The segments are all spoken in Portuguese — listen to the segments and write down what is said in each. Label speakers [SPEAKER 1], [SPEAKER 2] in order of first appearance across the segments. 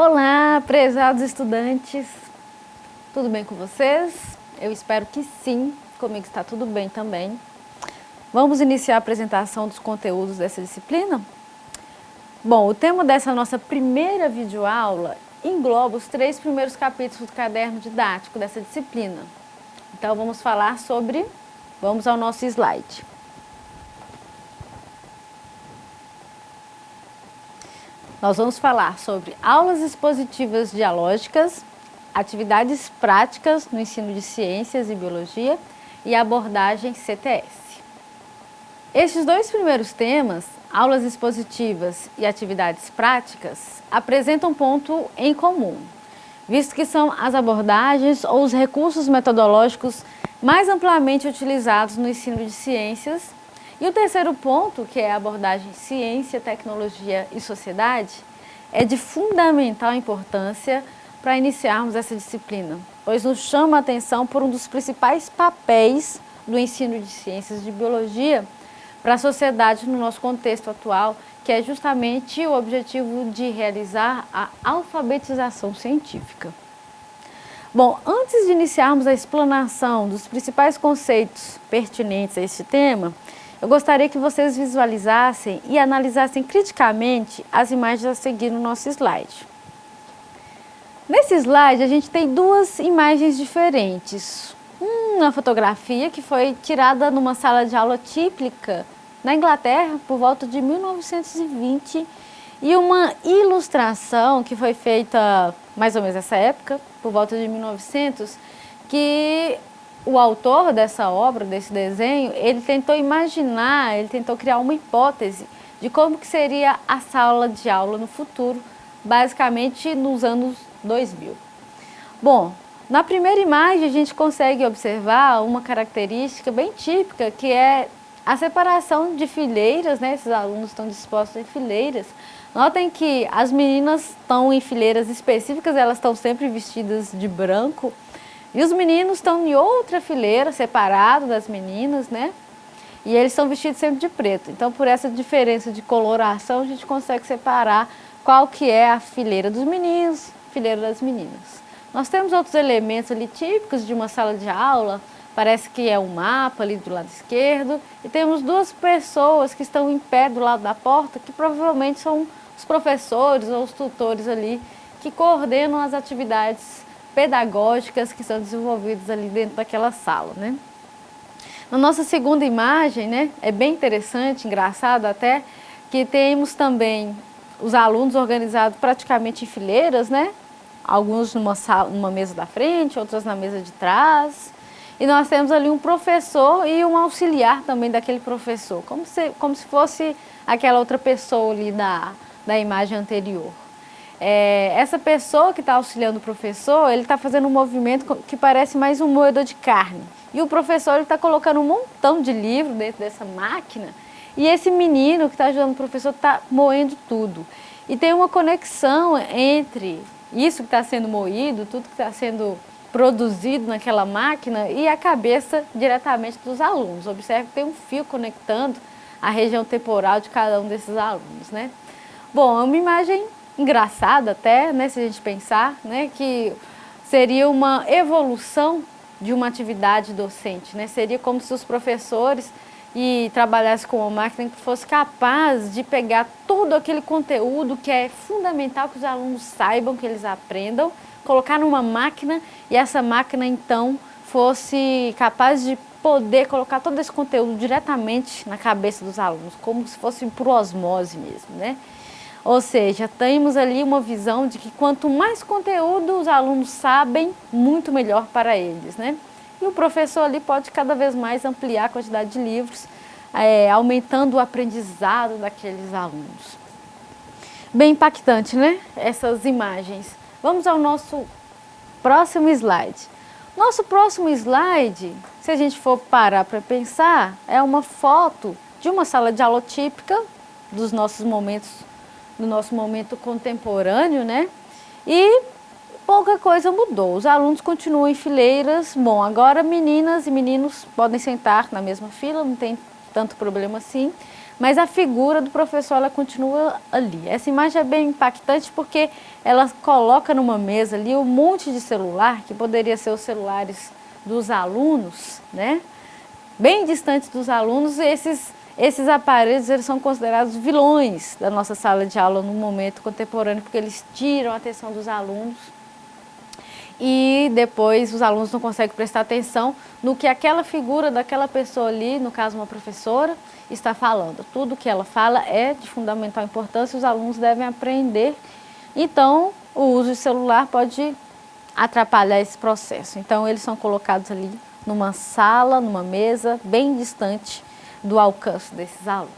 [SPEAKER 1] Olá, prezados estudantes, tudo bem com vocês? Eu espero que sim, comigo está tudo bem também. Vamos iniciar a apresentação dos conteúdos dessa disciplina? Bom, o tema dessa nossa primeira videoaula engloba os 3 primeiros capítulos do caderno didático dessa disciplina. Então vamos falar sobre, vamos ao nosso slide. Nós vamos falar sobre aulas expositivas dialógicas, atividades práticas no ensino de ciências e biologia e abordagem CTS. Estes 2 primeiros temas, aulas expositivas e atividades práticas, apresentam um ponto em comum, visto que são as abordagens ou os recursos metodológicos mais amplamente utilizados no ensino de ciências. E o terceiro ponto, que é a abordagem ciência, tecnologia e sociedade, é de fundamental importância para iniciarmos essa disciplina, pois nos chama a atenção por um dos principais papéis do ensino de ciências de biologia para a sociedade no nosso contexto atual, que é justamente o objetivo de realizar a alfabetização científica. Bom, antes de iniciarmos a explanação dos principais conceitos pertinentes a este tema, eu gostaria que vocês visualizassem e analisassem criticamente as imagens a seguir no nosso slide. Nesse slide a gente tem 2 imagens diferentes. Uma fotografia que foi tirada numa sala de aula típica na Inglaterra por volta de 1920 e uma ilustração que foi feita mais ou menos nessa época, por volta de 1900, que o autor dessa obra, desse desenho, ele tentou imaginar, ele tentou criar uma hipótese de como que seria a sala de aula no futuro, basicamente nos anos 2000. Bom, na primeira imagem a gente consegue observar uma característica bem típica, que é a separação de fileiras, né? Esses alunos estão dispostos em fileiras. Notem que as meninas estão em fileiras específicas, elas estão sempre vestidas de branco. E os meninos estão em outra fileira, separado das meninas, né? E eles estão vestidos sempre de preto. Então, por essa diferença de coloração, a gente consegue separar qual que é a fileira dos meninos, fileira das meninas. Nós temos outros elementos ali típicos de uma sala de aula, parece que é um mapa ali do lado esquerdo, e temos 2 pessoas que estão em pé do lado da porta, que provavelmente são os professores ou os tutores ali, que coordenam as atividades pedagógicas que são desenvolvidas ali dentro daquela sala, né? Na nossa segunda imagem, né, é bem interessante, engraçado até, que temos também os alunos organizados praticamente em fileiras, né? Alguns numa mesa da frente, outros na mesa de trás. E nós temos ali um professor e um auxiliar também daquele professor, como se fosse aquela outra pessoa ali da imagem anterior. Essa pessoa que está auxiliando o professor, ele está fazendo um movimento que parece mais um moedor de carne. E o professor está colocando um montão de livro dentro dessa máquina. E esse menino que está ajudando o professor está moendo tudo. E tem uma conexão entre isso que está sendo moído, tudo que está sendo produzido naquela máquina e a cabeça diretamente dos alunos. Observe que tem um fio conectando a região temporal de cada um desses alunos, né? Bom, é uma imagem engraçada até, né, se a gente pensar, né, que seria uma evolução de uma atividade docente, né? Seria como se os professores trabalhassem com uma máquina que fosse capaz de pegar todo aquele conteúdo que é fundamental que os alunos saibam, que eles aprendam, colocar numa máquina e essa máquina então fosse capaz de poder colocar todo esse conteúdo diretamente na cabeça dos alunos, como se fosse por osmose mesmo, né? Ou seja, temos ali uma visão de que quanto mais conteúdo os alunos sabem, muito melhor para eles, né? E o professor ali pode cada vez mais ampliar a quantidade de livros, aumentando o aprendizado daqueles alunos. Bem impactante, né? Essas imagens. Vamos ao nosso próximo slide. Nosso próximo slide, se a gente for parar para pensar, é uma foto de uma sala de aula típica do nosso momento contemporâneo, né? E pouca coisa mudou. Os alunos continuam em fileiras. Bom, agora meninas e meninos podem sentar na mesma fila, não tem tanto problema assim. mas a figura do professor ela continua ali. Essa imagem é bem impactante porque ela coloca numa mesa ali um monte de celular, que poderia ser os celulares dos alunos, né? Bem distantes dos alunos. Esses aparelhos eles são considerados vilões da nossa sala de aula no momento contemporâneo, porque eles tiram a atenção dos alunos e depois os alunos não conseguem prestar atenção no que aquela figura daquela pessoa ali, no caso uma professora, está falando. Tudo que ela fala é de fundamental importância, os alunos devem aprender. Então, o uso de celular pode atrapalhar esse processo. Então, eles são colocados ali numa sala, numa mesa, bem distante do alcance desses alunos.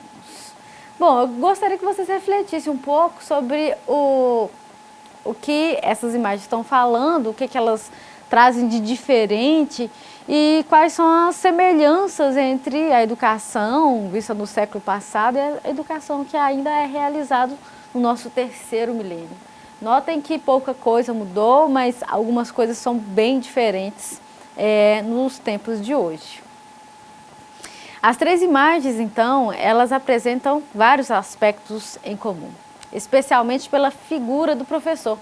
[SPEAKER 1] Bom, eu gostaria que vocês refletissem um pouco sobre o que essas imagens estão falando, o que elas trazem de diferente e quais são as semelhanças entre a educação vista no século passado e a educação que ainda é realizada no nosso terceiro milênio. Notem que pouca coisa mudou, mas algumas coisas são bem diferentes nos tempos de hoje. As três imagens, então, elas apresentam vários aspectos em comum, especialmente pela figura do professor,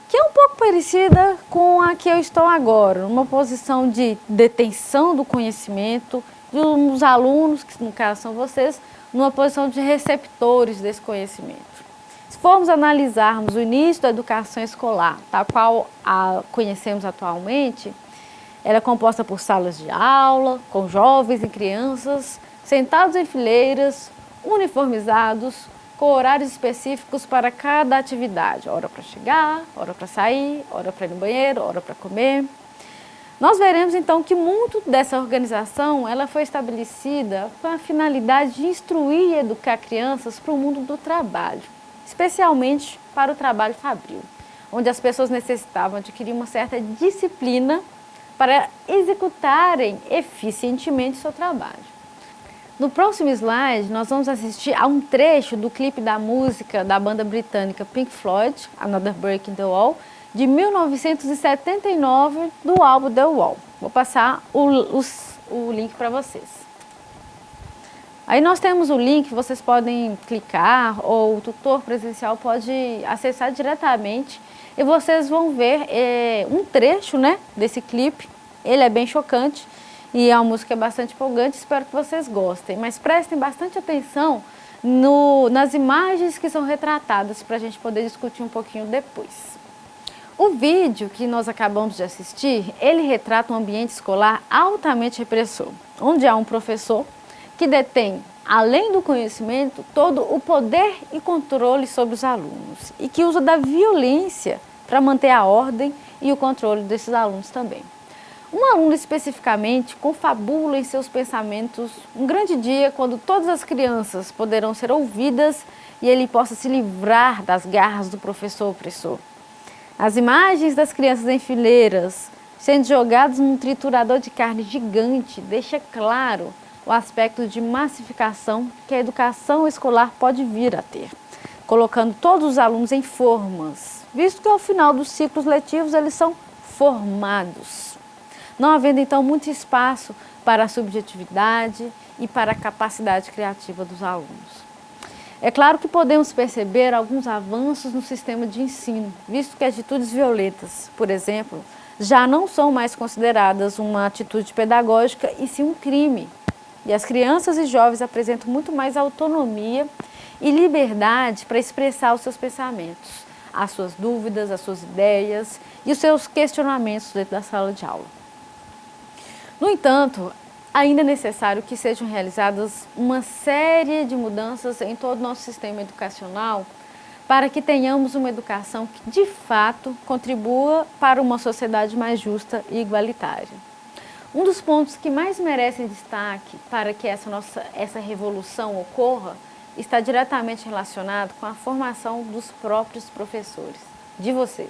[SPEAKER 1] que é um pouco parecida com a que eu estou agora, numa posição de detenção do conhecimento, e os alunos, que no caso são vocês, numa posição de receptores desse conhecimento. Se formos analisarmos o início da educação escolar, tal qual a conhecemos atualmente, ela é composta por salas de aula, com jovens e crianças, sentados em fileiras, uniformizados, com horários específicos para cada atividade. Hora para chegar, hora para sair, hora para ir no banheiro, hora para comer. Nós veremos então que muito dessa organização ela foi estabelecida com a finalidade de instruir e educar crianças para o mundo do trabalho, especialmente para o trabalho fabril, onde as pessoas necessitavam adquirir uma certa disciplina para executarem eficientemente seu trabalho. No próximo slide, nós vamos assistir a um trecho do clipe da música da banda britânica Pink Floyd, Another Brick in the Wall, de 1979, do álbum The Wall. Vou passar o link para vocês. Aí nós temos o link, vocês podem clicar, ou o tutor presencial pode acessar diretamente e vocês vão ver um trecho, né, desse clipe. Ele é bem chocante e a música é bastante empolgante, espero que vocês gostem. Mas prestem bastante atenção nas imagens que são retratadas para a gente poder discutir um pouquinho depois. O vídeo que nós acabamos de assistir, ele retrata um ambiente escolar altamente repressor, onde há um professor que detém, além do conhecimento, todo o poder e controle sobre os alunos e que usa da violência para manter a ordem e o controle desses alunos também. Um aluno especificamente confabula em seus pensamentos um grande dia quando todas as crianças poderão ser ouvidas e ele possa se livrar das garras do professor opressor. As imagens das crianças em fileiras sendo jogadas num triturador de carne gigante deixa claro o aspecto de massificação que a educação escolar pode vir a ter, colocando todos os alunos em formas, visto que ao final dos ciclos letivos eles são formados. Não havendo então muito espaço para a subjetividade e para a capacidade criativa dos alunos. É claro que podemos perceber alguns avanços no sistema de ensino, visto que atitudes violentas, por exemplo, já não são mais consideradas uma atitude pedagógica e sim um crime. E as crianças e jovens apresentam muito mais autonomia e liberdade para expressar os seus pensamentos, as suas dúvidas, as suas ideias e os seus questionamentos dentro da sala de aula. No entanto, ainda é necessário que sejam realizadas uma série de mudanças em todo o nosso sistema educacional para que tenhamos uma educação que, de fato, contribua para uma sociedade mais justa e igualitária. Um dos pontos que mais merecem destaque para que essa revolução ocorra está diretamente relacionado com a formação dos próprios professores, de vocês.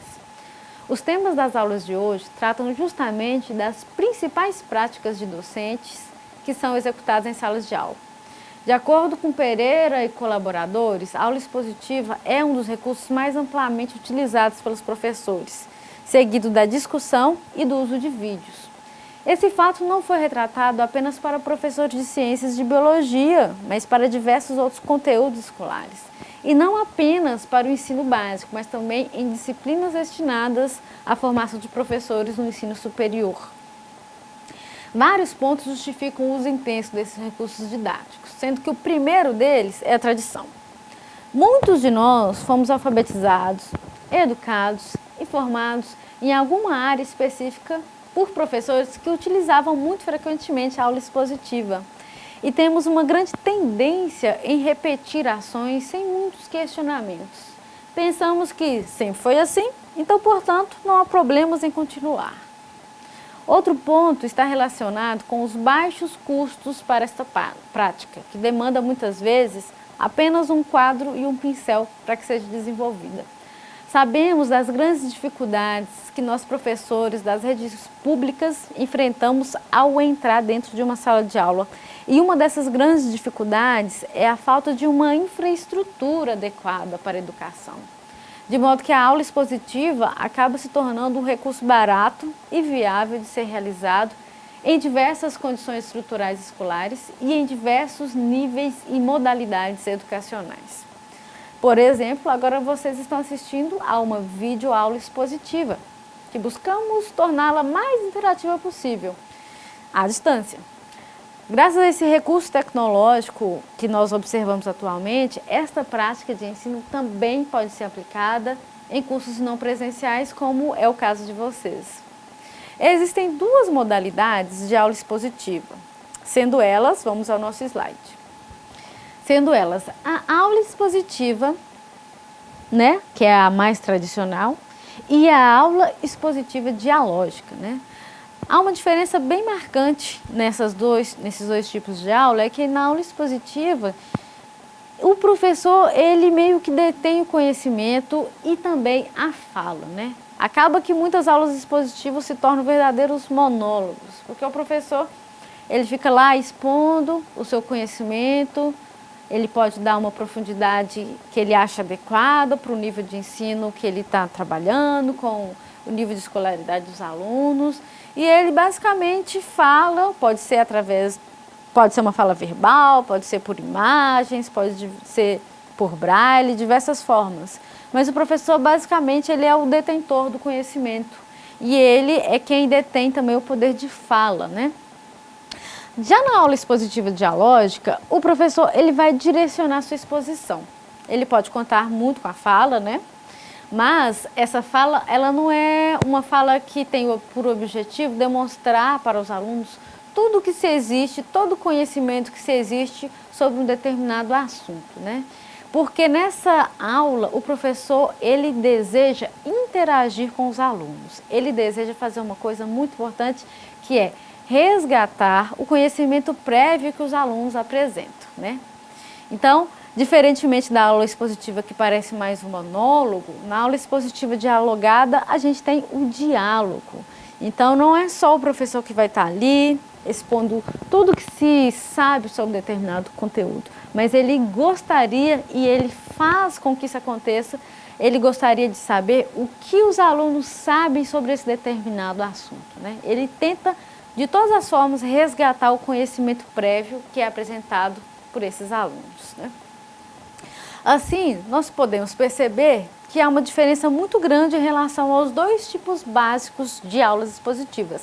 [SPEAKER 1] Os temas das aulas de hoje tratam justamente das principais práticas de docentes que são executadas em salas de aula. De acordo com Pereira e colaboradores, a aula expositiva é um dos recursos mais amplamente utilizados pelos professores, seguido da discussão e do uso de vídeos. Esse fato não foi retratado apenas para professores de ciências de biologia, mas para diversos outros conteúdos escolares. E não apenas para o ensino básico, mas também em disciplinas destinadas à formação de professores no ensino superior. Vários pontos justificam o uso intenso desses recursos didáticos, sendo que o primeiro deles é a tradição. Muitos de nós fomos alfabetizados, educados e formados em alguma área específica por professores que utilizavam muito frequentemente a aula expositiva. E temos uma grande tendência em repetir ações sem muitos questionamentos. Pensamos que sempre foi assim, então, portanto, não há problemas em continuar. Outro ponto está relacionado com os baixos custos para esta prática, que demanda muitas vezes apenas um quadro e um pincel para que seja desenvolvida. Sabemos das grandes dificuldades que nós professores das redes públicas enfrentamos ao entrar dentro de uma sala de aula. E uma dessas grandes dificuldades é a falta de uma infraestrutura adequada para a educação. De modo que a aula expositiva acaba se tornando um recurso barato e viável de ser realizado em diversas condições estruturais escolares e em diversos níveis e modalidades educacionais. Por exemplo, agora vocês estão assistindo a uma videoaula expositiva, que buscamos torná-la mais interativa possível, à distância. Graças a esse recurso tecnológico que nós observamos atualmente, esta prática de ensino também pode ser aplicada em cursos não presenciais, como é o caso de vocês. Existem duas modalidades de aula expositiva, sendo elas, vamos ao nosso slide, sendo elas a aula expositiva, né, que é a mais tradicional, e a aula expositiva dialógica, né? Há uma diferença bem marcante nesses dois tipos de aula, é que na aula expositiva, o professor, ele meio que detém o conhecimento e também a fala, né? Acaba que muitas aulas expositivas se tornam verdadeiros monólogos, porque o professor, ele fica lá expondo o seu conhecimento, ele pode dar uma profundidade que ele acha adequada para o nível de ensino que ele está trabalhando, com o nível de escolaridade dos alunos, e ele basicamente fala, pode ser uma fala verbal, pode ser por imagens, pode ser por braille, diversas formas. Mas o professor, basicamente, ele é o detentor do conhecimento e ele é quem detém também o poder de fala, né? Já na aula expositiva dialógica, o professor, ele vai direcionar sua exposição. Ele pode contar muito com a fala, né? Mas essa fala, ela não é uma fala que tem por objetivo demonstrar para os alunos tudo que se existe, todo o conhecimento que se existe sobre um determinado assunto, né? Porque nessa aula, o professor, ele deseja interagir com os alunos. Ele deseja fazer uma coisa muito importante, que é resgatar o conhecimento prévio que os alunos apresentam, né? Então, diferentemente da aula expositiva, que parece mais um monólogo, na aula expositiva dialogada, a gente tem o diálogo. Então, não é só o professor que vai estar ali expondo tudo que se sabe sobre um determinado conteúdo, mas ele gostaria, e ele faz com que isso aconteça, ele gostaria de saber o que os alunos sabem sobre esse determinado assunto, né? Ele tenta, de todas as formas, resgatar o conhecimento prévio que é apresentado por esses alunos, né? Assim, nós podemos perceber que há uma diferença muito grande em relação aos dois tipos básicos de aulas expositivas,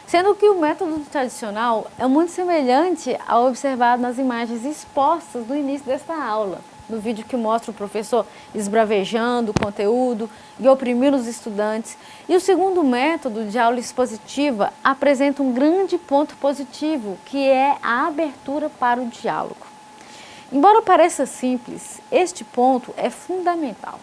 [SPEAKER 1] sendo que o método tradicional é muito semelhante ao observado nas imagens expostas no início desta aula, no vídeo que mostra o professor esbravejando o conteúdo e oprimindo os estudantes. E o segundo método de aula expositiva apresenta um grande ponto positivo, que é a abertura para o diálogo. Embora pareça simples, este ponto é fundamental.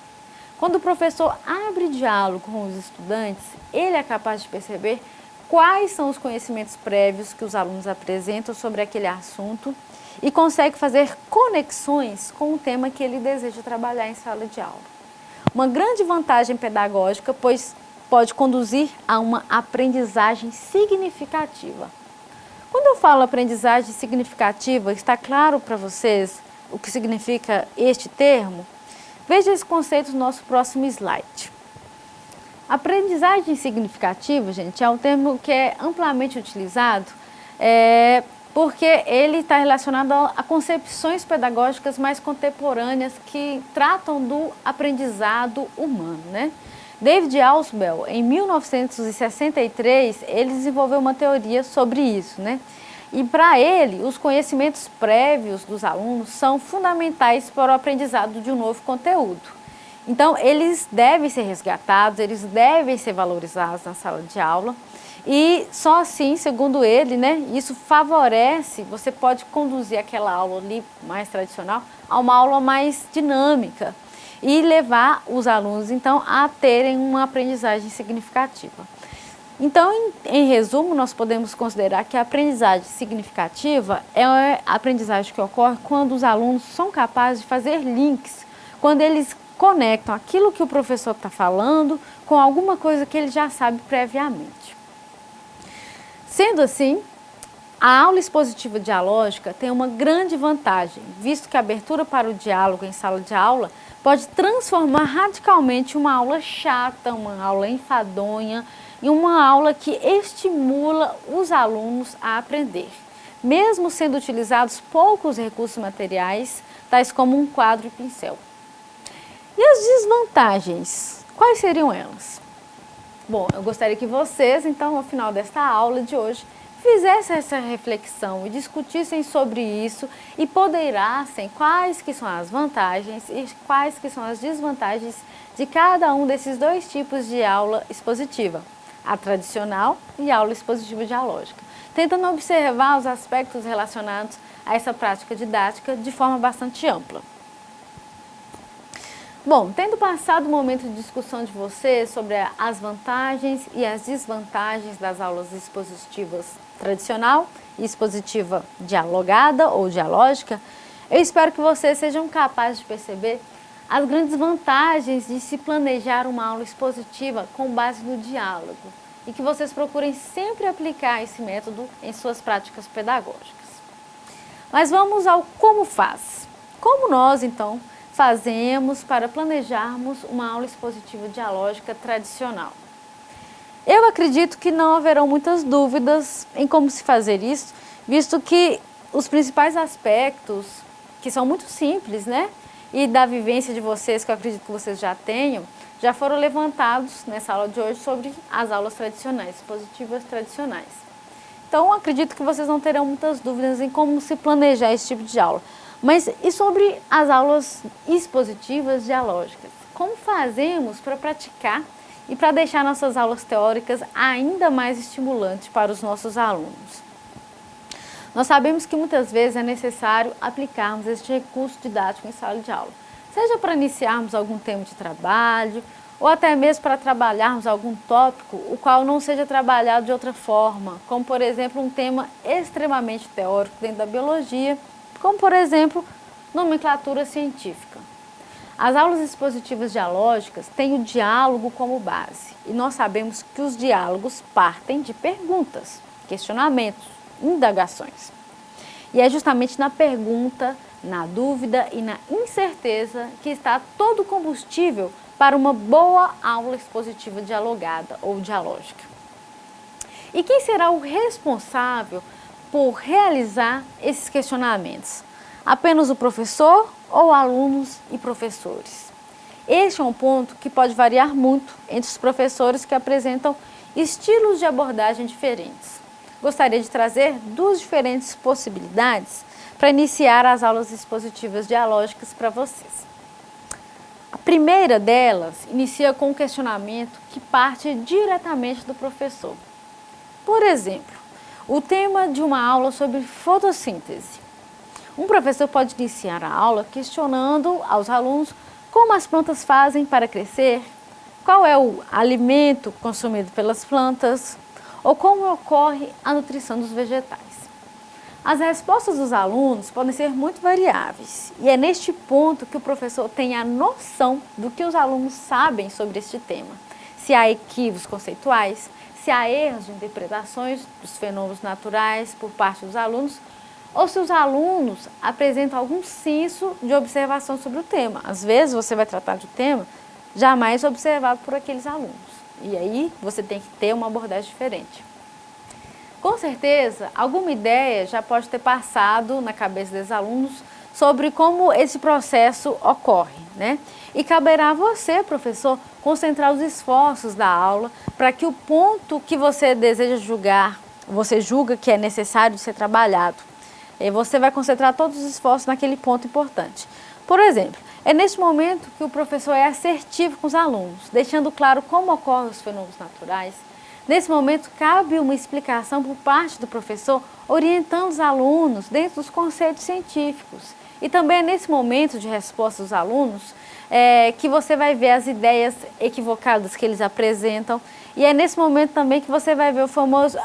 [SPEAKER 1] Quando o professor abre diálogo com os estudantes, ele é capaz de perceber quais são os conhecimentos prévios que os alunos apresentam sobre aquele assunto e consegue fazer conexões com o tema que ele deseja trabalhar em sala de aula. Uma grande vantagem pedagógica, pois pode conduzir a uma aprendizagem significativa. Quando eu falo aprendizagem significativa, está claro para vocês o que significa este termo? Veja esse conceito no nosso próximo slide. Aprendizagem significativa, gente, é um termo que é amplamente utilizado porque ele está relacionado a concepções pedagógicas mais contemporâneas que tratam do aprendizado humano, né? David Ausubel, em 1963, ele desenvolveu uma teoria sobre isso, né? E para ele, os conhecimentos prévios dos alunos são fundamentais para o aprendizado de um novo conteúdo. Então, eles devem ser resgatados, eles devem ser valorizados na sala de aula. E só assim, segundo ele, né, isso favorece, você pode conduzir aquela aula ali mais tradicional a uma aula mais dinâmica e levar os alunos, então, a terem uma aprendizagem significativa. Então, em resumo, nós podemos considerar que a aprendizagem significativa é a aprendizagem que ocorre quando os alunos são capazes de fazer links, quando eles conectam aquilo que o professor está falando com alguma coisa que ele já sabe previamente. Sendo assim, a aula expositiva dialógica tem uma grande vantagem, visto que a abertura para o diálogo em sala de aula pode transformar radicalmente uma aula chata, uma aula enfadonha, em uma aula que estimula os alunos a aprender, mesmo sendo utilizados poucos recursos materiais, tais como um quadro e pincel. E as desvantagens? Quais seriam elas? Bom, eu gostaria que vocês, então, ao final desta aula de hoje, fizessem essa reflexão e discutissem sobre isso e ponderassem quais que são as vantagens e quais que são as desvantagens de cada um desses dois tipos de aula expositiva, a tradicional e a aula expositiva dialógica, tentando observar os aspectos relacionados a essa prática didática de forma bastante ampla. Bom, tendo passado o momento de discussão de vocês sobre as vantagens e as desvantagens das aulas expositivas tradicional e expositiva dialogada ou dialógica, eu espero que vocês sejam capazes de perceber as grandes vantagens de se planejar uma aula expositiva com base no diálogo e que vocês procurem sempre aplicar esse método em suas práticas pedagógicas. Mas vamos ao como faz. Como nós, então, fazemos para planejarmos uma aula expositiva dialógica tradicional? Eu acredito que não haverão muitas dúvidas em como se fazer isso, visto que os principais aspectos, que são muito simples, né? E da vivência de vocês, que eu acredito que vocês já tenham, já foram levantados nessa aula de hoje sobre as aulas tradicionais, expositivas tradicionais. Então, acredito que vocês não terão muitas dúvidas em como se planejar esse tipo de aula. Mas e sobre as aulas expositivas dialógicas? Como fazemos para praticar e para deixar nossas aulas teóricas ainda mais estimulantes para os nossos alunos? Nós sabemos que muitas vezes é necessário aplicarmos este recurso didático em sala de aula, seja para iniciarmos algum tema de trabalho, ou até mesmo para trabalharmos algum tópico, o qual não seja trabalhado de outra forma, como por exemplo um tema extremamente teórico dentro da biologia, como por exemplo nomenclatura científica. As aulas expositivas dialógicas têm o diálogo como base, e nós sabemos que os diálogos partem de perguntas, questionamentos, indagações. E é justamente na pergunta, na dúvida e na incerteza que está todo o combustível para uma boa aula expositiva dialogada ou dialógica. E quem será o responsável por realizar esses questionamentos? Apenas o professor ou alunos e professores? Este é um ponto que pode variar muito entre os professores que apresentam estilos de abordagem diferentes. Gostaria de trazer duas diferentes possibilidades para iniciar as aulas expositivas dialógicas para vocês. A primeira delas inicia com um questionamento que parte diretamente do professor. Por exemplo, o tema de uma aula sobre fotossíntese. Um professor pode iniciar a aula questionando aos alunos como as plantas fazem para crescer, qual é o alimento consumido pelas plantas, ou como ocorre a nutrição dos vegetais. As respostas dos alunos podem ser muito variáveis e é neste ponto que o professor tem a noção do que os alunos sabem sobre este tema, se há equívocos conceituais, se há erros de interpretações dos fenômenos naturais por parte dos alunos, ou se os alunos apresentam algum senso de observação sobre o tema. Às vezes você vai tratar de um tema jamais observado por aqueles alunos. E aí você tem que ter uma abordagem diferente. Com certeza, alguma ideia já pode ter passado na cabeça dos alunos sobre como esse processo ocorre, né? E caberá a você, professor, concentrar os esforços da aula para que o ponto que você deseja julgar, você julga que é necessário ser trabalhado. E você vai concentrar todos os esforços naquele ponto importante. Por exemplo, é neste momento que o professor é assertivo com os alunos, deixando claro como ocorrem os fenômenos naturais. Nesse momento, cabe uma explicação por parte do professor, orientando os alunos dentro dos conceitos científicos. E também é nesse momento de resposta dos alunos que você vai ver as ideias equivocadas que eles apresentam. E é nesse momento também que você vai ver o famoso,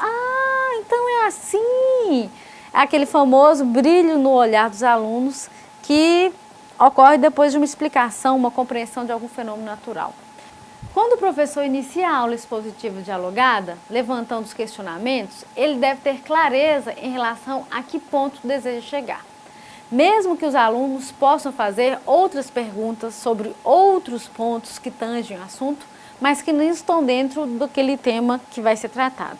[SPEAKER 1] então é assim! Aquele famoso brilho no olhar dos alunos que ocorre depois de uma explicação, uma compreensão de algum fenômeno natural. Quando o professor inicia a aula expositiva dialogada, levantando os questionamentos, ele deve ter clareza em relação a que ponto deseja chegar. Mesmo que os alunos possam fazer outras perguntas sobre outros pontos que tangem o assunto, mas que não estão dentro daquele tema que vai ser tratado.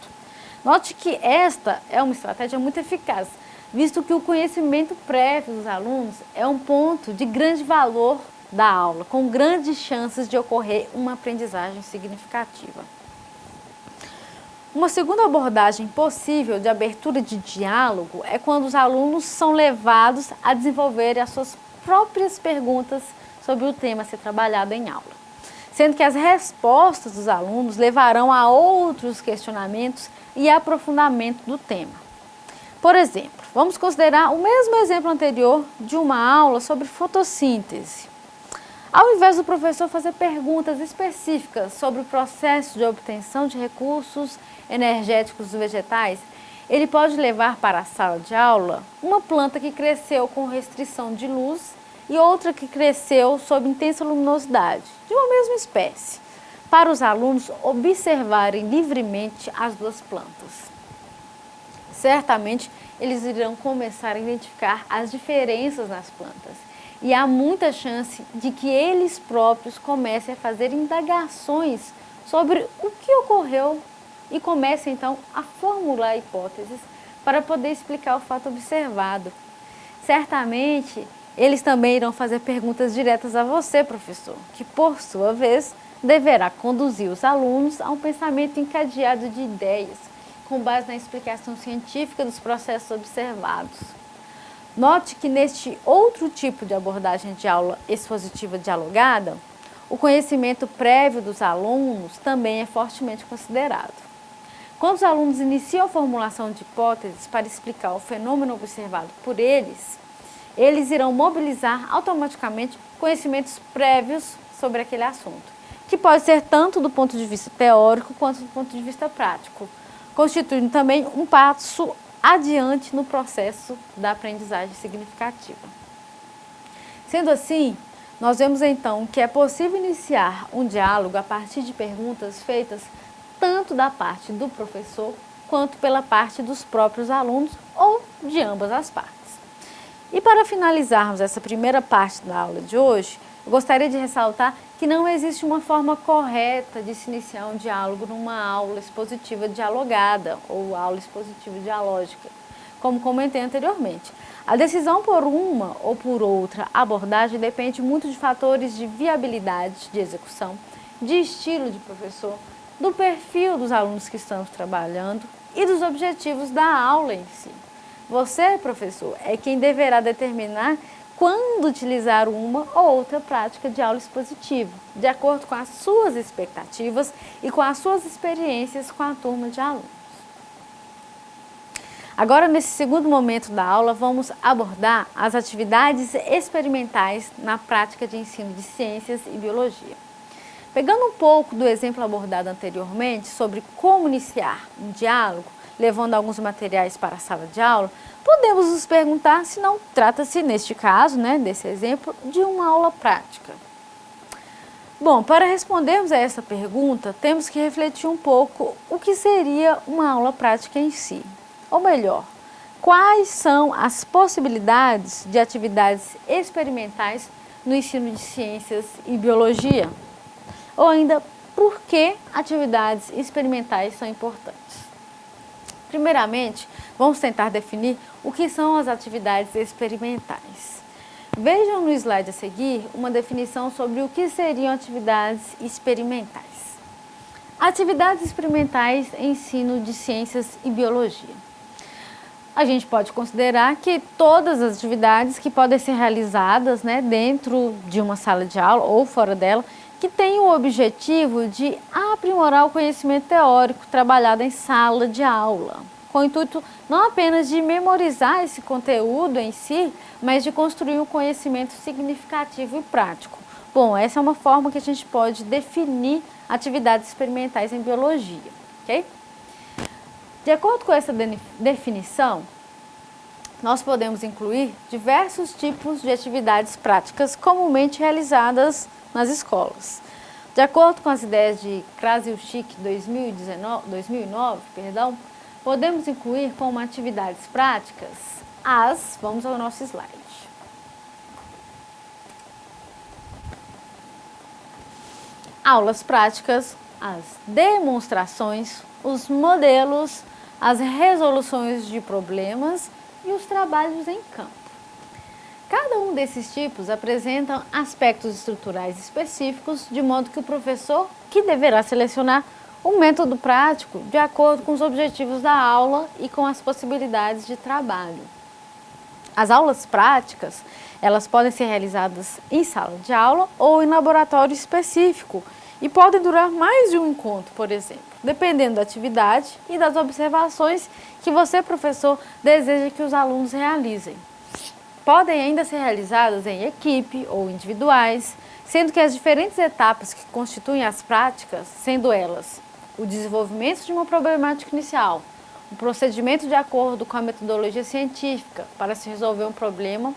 [SPEAKER 1] Note que esta é uma estratégia muito eficaz, visto que o conhecimento prévio dos alunos é um ponto de grande valor da aula, com grandes chances de ocorrer uma aprendizagem significativa. Uma segunda abordagem possível de abertura de diálogo é quando os alunos são levados a desenvolver as suas próprias perguntas sobre o tema a ser trabalhado em aula, sendo que as respostas dos alunos levarão a outros questionamentos e aprofundamento do tema. Por exemplo, vamos considerar o mesmo exemplo anterior de uma aula sobre fotossíntese. Ao invés do professor fazer perguntas específicas sobre o processo de obtenção de recursos energéticos dos vegetais, ele pode levar para a sala de aula uma planta que cresceu com restrição de luz e outra que cresceu sob intensa luminosidade, de uma mesma espécie, para os alunos observarem livremente as duas plantas. Certamente, eles irão começar a identificar as diferenças nas plantas. E há muita chance de que eles próprios comecem a fazer indagações sobre o que ocorreu e comecem então a formular hipóteses para poder explicar o fato observado. Certamente, eles também irão fazer perguntas diretas a você, professor, que por sua vez deverá conduzir os alunos a um pensamento encadeado de ideias, com base na explicação científica dos processos observados. Note que neste outro tipo de abordagem de aula expositiva dialogada, o conhecimento prévio dos alunos também é fortemente considerado. Quando os alunos iniciam a formulação de hipóteses para explicar o fenômeno observado por eles irão mobilizar automaticamente conhecimentos prévios sobre aquele assunto, que pode ser tanto do ponto de vista teórico quanto do ponto de vista prático, constituindo também um passo adiante no processo da aprendizagem significativa. Sendo assim, nós vemos então que é possível iniciar um diálogo a partir de perguntas feitas tanto da parte do professor quanto pela parte dos próprios alunos ou de ambas as partes. E para finalizarmos essa primeira parte da aula de hoje, eu gostaria de ressaltar que não existe uma forma correta de se iniciar um diálogo numa aula expositiva dialogada ou aula expositiva dialógica, como comentei anteriormente. A decisão por uma ou por outra abordagem depende muito de fatores de viabilidade de execução, de estilo de professor, do perfil dos alunos que estamos trabalhando e dos objetivos da aula em si. Você, professor, é quem deverá determinar quando utilizar uma ou outra prática de aula expositiva, de acordo com as suas expectativas e com as suas experiências com a turma de alunos. Agora, nesse segundo momento da aula, vamos abordar as atividades experimentais na prática de ensino de ciências e biologia. Pegando um pouco do exemplo abordado anteriormente sobre como iniciar um diálogo, levando alguns materiais para a sala de aula, podemos nos perguntar se não trata-se, neste caso, desse exemplo, de uma aula prática. Bom, para respondermos a essa pergunta, temos que refletir um pouco o que seria uma aula prática em si. Ou melhor, quais são as possibilidades de atividades experimentais no ensino de ciências e biologia? Ou ainda, por que atividades experimentais são importantes. Primeiramente, vamos tentar definir o que são as atividades experimentais. Vejam no slide a seguir uma definição sobre o que seriam atividades experimentais. Atividades experimentais em ensino de ciências e biologia. A gente pode considerar que todas as atividades que podem ser realizadas, dentro de uma sala de aula ou fora dela, que têm o objetivo de aprimorar o conhecimento teórico trabalhado em sala de aula, com o intuito não apenas de memorizar esse conteúdo em si, mas de construir um conhecimento significativo e prático. Bom, essa é uma forma que a gente pode definir atividades experimentais em biologia, ok? De acordo com essa definição, nós podemos incluir diversos tipos de atividades práticas comumente realizadas nas escolas. De acordo com as ideias de Krasiuschik 2009, podemos incluir como atividades práticas vamos ao nosso slide. Aulas práticas, as demonstrações, os modelos, as resoluções de problemas e os trabalhos em campo. Cada um desses tipos apresenta aspectos estruturais específicos, de modo que o professor que deverá selecionar um método prático de acordo com os objetivos da aula e com as possibilidades de trabalho. As aulas práticas, elas podem ser realizadas em sala de aula ou em laboratório específico e podem durar mais de um encontro, por exemplo, dependendo da atividade e das observações que você, professor, deseja que os alunos realizem. Podem ainda ser realizadas em equipe ou individuais, sendo que as diferentes etapas que constituem as práticas, sendo elas o desenvolvimento de uma problemática inicial, o procedimento de acordo com a metodologia científica para se resolver um problema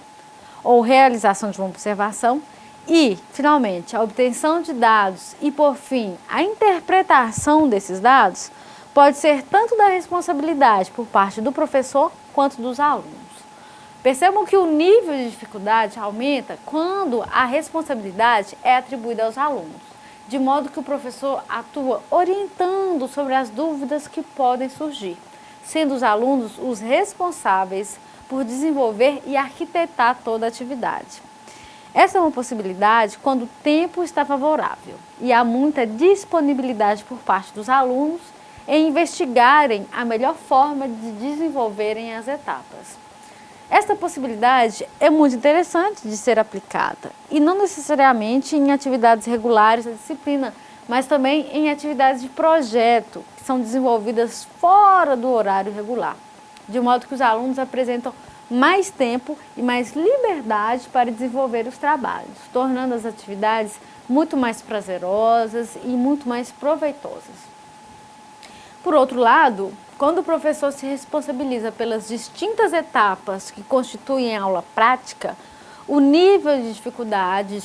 [SPEAKER 1] ou realização de uma observação e, finalmente, a obtenção de dados e, por fim, a interpretação desses dados pode ser tanto da responsabilidade por parte do professor quanto dos alunos. Percebam que o nível de dificuldade aumenta quando a responsabilidade é atribuída aos alunos, de modo que o professor atua orientando sobre as dúvidas que podem surgir, sendo os alunos os responsáveis por desenvolver e arquitetar toda a atividade. Essa é uma possibilidade quando o tempo está favorável e há muita disponibilidade por parte dos alunos em investigarem a melhor forma de desenvolverem as etapas. Esta possibilidade é muito interessante de ser aplicada e não necessariamente em atividades regulares da disciplina, mas também em atividades de projeto que são desenvolvidas fora do horário regular, de modo que os alunos apresentam mais tempo e mais liberdade para desenvolver os trabalhos, tornando as atividades muito mais prazerosas e muito mais proveitosas. Por outro lado, quando o professor se responsabiliza pelas distintas etapas que constituem a aula prática, o nível de dificuldade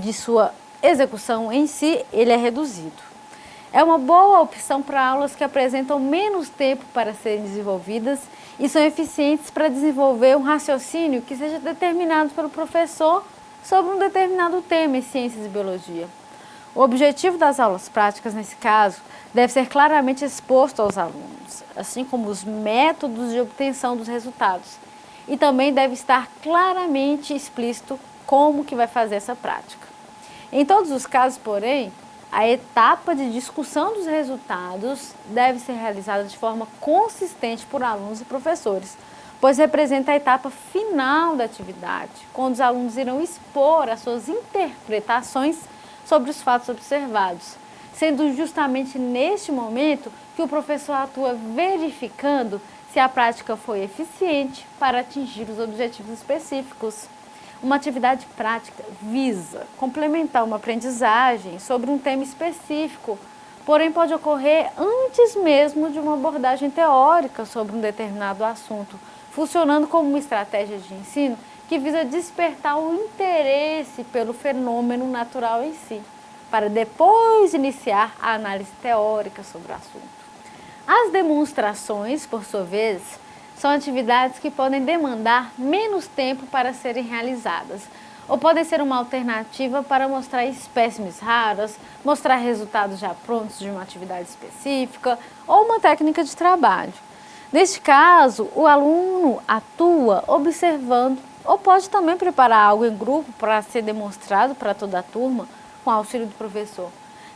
[SPEAKER 1] de sua execução em si ele é reduzido. É uma boa opção para aulas que apresentam menos tempo para serem desenvolvidas e são eficientes para desenvolver um raciocínio que seja determinado pelo professor sobre um determinado tema em ciências e biologia. O objetivo das aulas práticas, nesse caso, deve ser claramente exposto aos alunos, assim como os métodos de obtenção dos resultados. E também deve estar claramente explícito como que vai fazer essa prática. Em todos os casos, porém, a etapa de discussão dos resultados deve ser realizada de forma consistente por alunos e professores, pois representa a etapa final da atividade, quando os alunos irão expor as suas interpretações sobre os fatos observados, sendo justamente neste momento que o professor atua verificando se a prática foi eficiente para atingir os objetivos específicos. Uma atividade prática visa complementar uma aprendizagem sobre um tema específico, porém pode ocorrer antes mesmo de uma abordagem teórica sobre um determinado assunto, funcionando como uma estratégia de ensino que visa despertar o interesse pelo fenômeno natural em si, para depois iniciar a análise teórica sobre o assunto. As demonstrações, por sua vez, são atividades que podem demandar menos tempo para serem realizadas, ou podem ser uma alternativa para mostrar espécimes raras, mostrar resultados já prontos de uma atividade específica ou uma técnica de trabalho. Neste caso, o aluno atua observando ou pode também preparar algo em grupo para ser demonstrado para toda a turma com auxílio do professor.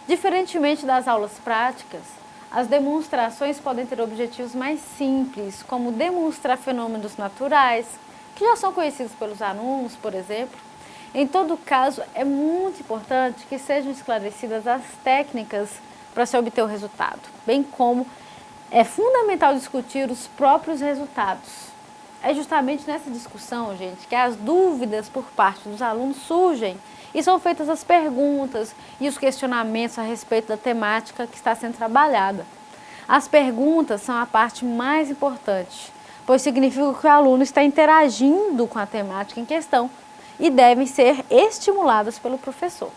[SPEAKER 1] Diferentemente das aulas práticas, as demonstrações podem ter objetivos mais simples, como demonstrar fenômenos naturais, que já são conhecidos pelos alunos, por exemplo. Em todo caso, é muito importante que sejam esclarecidas as técnicas para se obter o resultado, bem como é fundamental discutir os próprios resultados. É justamente nessa discussão, gente, que as dúvidas por parte dos alunos surgem e são feitas as perguntas e os questionamentos a respeito da temática que está sendo trabalhada. As perguntas são a parte mais importante, pois significa que o aluno está interagindo com a temática em questão e devem ser estimuladas pelo professor.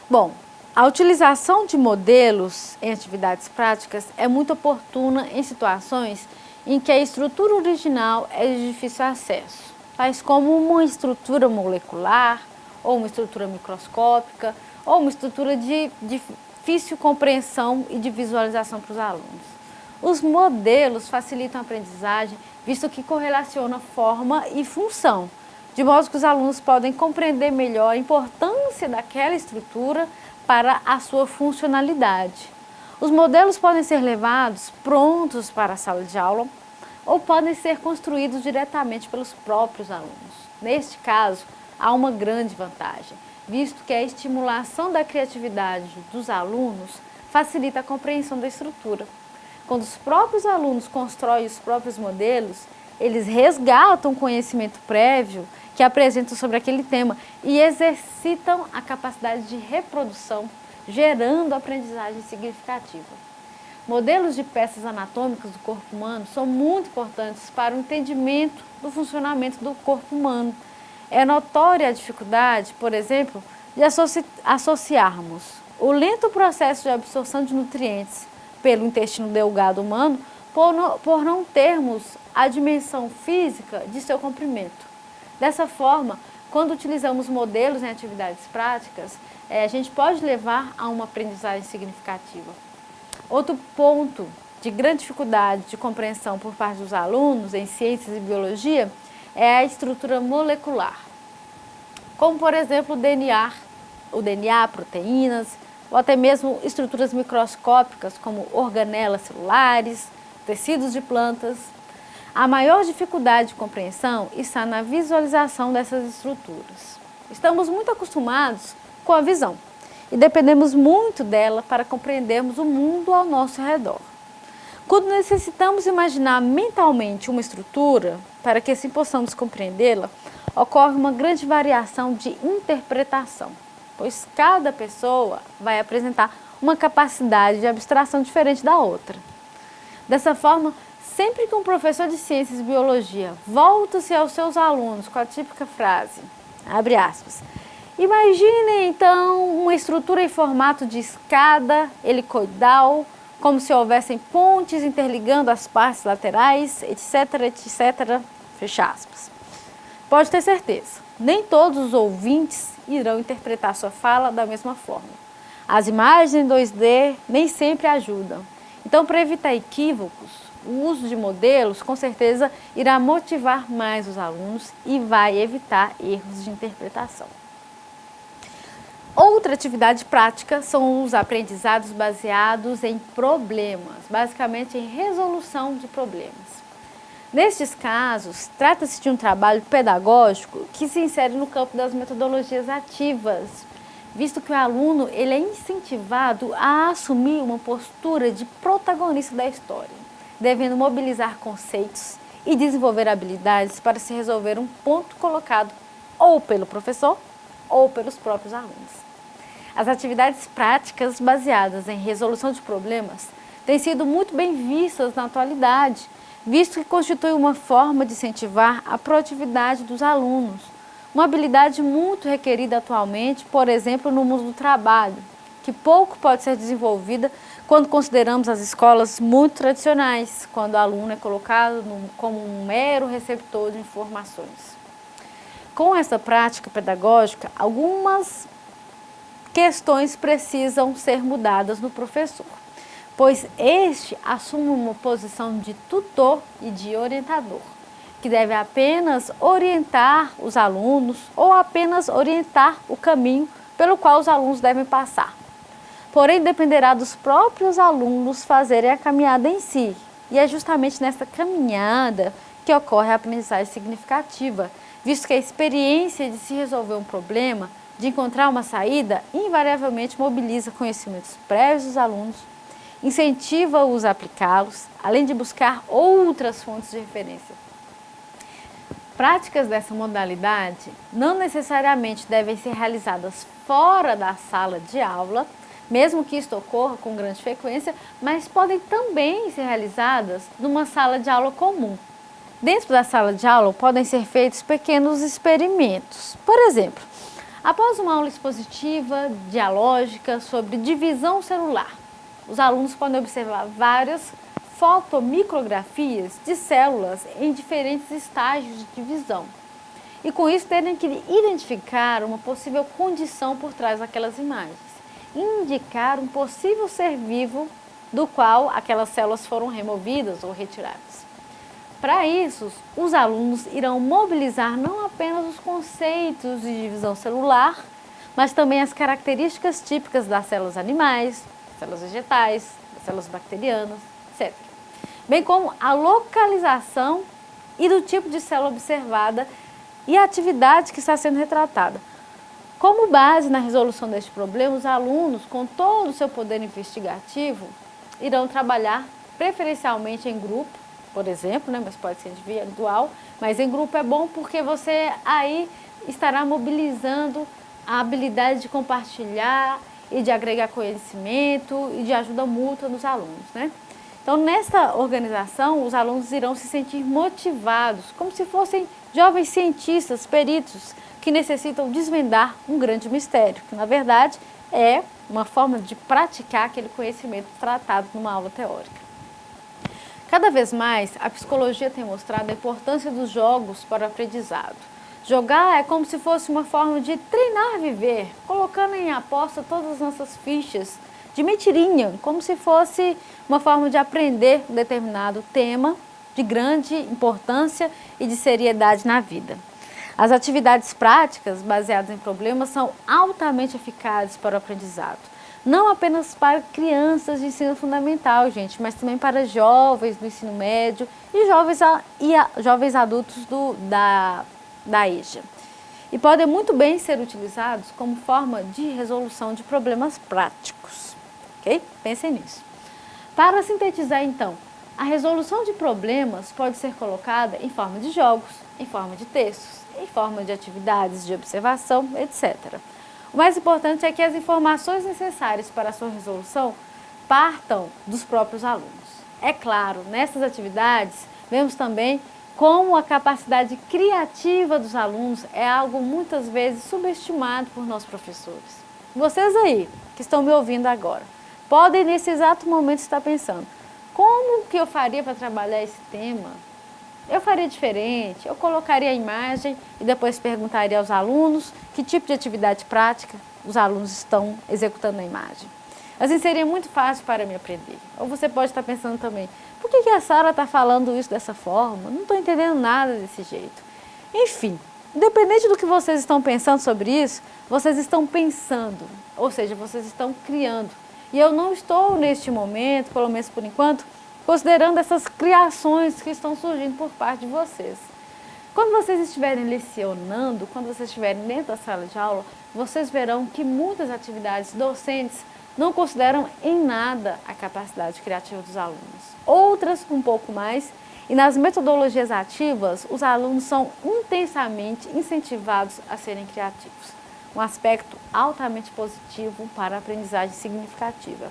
[SPEAKER 1] Bom, a utilização de modelos em atividades práticas é muito oportuna em situações em que a estrutura original é de difícil acesso, tais como uma estrutura molecular, ou uma estrutura microscópica, ou uma estrutura de difícil compreensão e de visualização para os alunos. Os modelos facilitam a aprendizagem, visto que correlacionam forma e função, de modo que os alunos podem compreender melhor a importância daquela estrutura para a sua funcionalidade. Os modelos podem ser levados prontos para a sala de aula ou podem ser construídos diretamente pelos próprios alunos. Neste caso, há uma grande vantagem, visto que a estimulação da criatividade dos alunos facilita a compreensão da estrutura. Quando os próprios alunos constroem os próprios modelos, eles resgatam o conhecimento prévio que apresentam sobre aquele tema e exercitam a capacidade de reprodução, gerando aprendizagem significativa. Modelos de peças anatômicas do corpo humano são muito importantes para o entendimento do funcionamento do corpo humano. É notória a dificuldade, por exemplo, de associarmos o lento processo de absorção de nutrientes pelo intestino delgado humano por não termos a dimensão física de seu comprimento. Dessa forma, quando utilizamos modelos em atividades práticas, a gente pode levar a uma aprendizagem significativa. Outro ponto de grande dificuldade de compreensão por parte dos alunos em ciências e biologia é a estrutura molecular, como por exemplo o DNA, proteínas, ou até mesmo estruturas microscópicas como organelas celulares, tecidos de plantas. A maior dificuldade de compreensão está na visualização dessas estruturas. Estamos muito acostumados com a visão e dependemos muito dela para compreendermos o mundo ao nosso redor. Quando necessitamos imaginar mentalmente uma estrutura, para que assim possamos compreendê-la, ocorre uma grande variação de interpretação, pois cada pessoa vai apresentar uma capacidade de abstração diferente da outra. Dessa forma, sempre que um professor de ciências e biologia volta-se aos seus alunos com a típica frase, abre aspas, imagine então uma estrutura em formato de escada helicoidal, como se houvessem pontes interligando as partes laterais, etc, etc, fecha aspas. Pode ter certeza, nem todos os ouvintes irão interpretar sua fala da mesma forma. As imagens em 2D nem sempre ajudam. Então, para evitar equívocos, o uso de modelos, com certeza, irá motivar mais os alunos e vai evitar erros de interpretação. Outra atividade prática são os aprendizados baseados em problemas, basicamente em resolução de problemas. Nestes casos, trata-se de um trabalho pedagógico que se insere no campo das metodologias ativas, visto que o aluno ele é incentivado a assumir uma postura de protagonista da história, devendo mobilizar conceitos e desenvolver habilidades para se resolver um ponto colocado ou pelo professor ou pelos próprios alunos. As atividades práticas baseadas em resolução de problemas têm sido muito bem vistas na atualidade, visto que constitui uma forma de incentivar a proatividade dos alunos, uma habilidade muito requerida atualmente, por exemplo, no mundo do trabalho, que pouco pode ser desenvolvida quando consideramos as escolas muito tradicionais, quando o aluno é colocado como um mero receptor de informações. com essa prática pedagógica, algumas questões precisam ser mudadas no professor, pois este assume uma posição de tutor e de orientador, que deve apenas orientar os alunos ou apenas orientar o caminho pelo qual os alunos devem passar. Porém, dependerá dos próprios alunos fazerem a caminhada em si, e é justamente nessa caminhada que ocorre a aprendizagem significativa, visto que a experiência de se resolver um problema, de encontrar uma saída, invariavelmente mobiliza conhecimentos prévios dos alunos, incentiva-os a aplicá-los, além de buscar outras fontes de referência. Práticas dessa modalidade não necessariamente devem ser realizadas fora da sala de aula, mesmo que isto ocorra com grande frequência, mas podem também ser realizadas numa sala de aula comum. Dentro da sala de aula podem ser feitos pequenos experimentos. Por exemplo, após uma aula expositiva dialógica sobre divisão celular, os alunos podem observar várias fotomicrografias de células em diferentes estágios de divisão. E com isso terem que identificar uma possível condição por trás daquelas imagens, indicar um possível ser vivo do qual aquelas células foram removidas ou retiradas. Para isso, os alunos irão mobilizar não apenas os conceitos de divisão celular, mas também as características típicas das células animais, das células vegetais, das células bacterianas, etc. Bem como a localização e do tipo de célula observada e a atividade que está sendo retratada. Como base na resolução deste problema, os alunos, com todo o seu poder investigativo, irão trabalhar preferencialmente em grupo, por exemplo, mas pode ser individual, mas em grupo é bom porque você aí estará mobilizando a habilidade de compartilhar e de agregar conhecimento e de ajuda mútua nos alunos, Então, nessa organização, os alunos irão se sentir motivados, como se fossem jovens cientistas, peritos, que necessitam desvendar um grande mistério, que na verdade é uma forma de praticar aquele conhecimento tratado numa aula teórica. Cada vez mais, a psicologia tem mostrado a importância dos jogos para o aprendizado. Jogar é como se fosse uma forma de treinar a viver, colocando em aposta todas as nossas fichas de mentirinha, como se fosse uma forma de aprender um determinado tema de grande importância e de seriedade na vida. As atividades práticas baseadas em problemas são altamente eficazes para o aprendizado. Não apenas para crianças de ensino fundamental, gente, mas também para jovens do ensino médio e jovens adultos da EJA. E podem muito bem ser utilizados como forma de resolução de problemas práticos. Ok? Pensem nisso. Para sintetizar, então, a resolução de problemas pode ser colocada em forma de jogos, em forma de textos, em forma de atividades de observação, etc. O mais importante é que as informações necessárias para a sua resolução partam dos próprios alunos. É claro, nessas atividades, vemos também como a capacidade criativa dos alunos é algo muitas vezes subestimado por nós professores. Vocês aí, que estão me ouvindo agora, podem nesse exato momento estar pensando, como que eu faria para trabalhar esse tema? Eu faria diferente, eu colocaria a imagem e depois perguntaria aos alunos que tipo de atividade prática os alunos estão executando na imagem. Assim seria muito fácil para mim aprender. Ou você pode estar pensando também, por que a Sara está falando isso dessa forma? Não estou entendendo nada desse jeito. Enfim, independente do que vocês estão pensando sobre isso, vocês estão pensando, ou seja, vocês estão criando. E eu não estou neste momento, pelo menos por enquanto, considerando essas criações que estão surgindo por parte de vocês. Quando vocês estiverem lecionando, quando vocês estiverem dentro da sala de aula, vocês verão que muitas atividades docentes não consideram em nada a capacidade criativa dos alunos. Outras, um pouco mais, e nas metodologias ativas, os alunos são intensamente incentivados a serem criativos. Um aspecto altamente positivo para a aprendizagem significativa.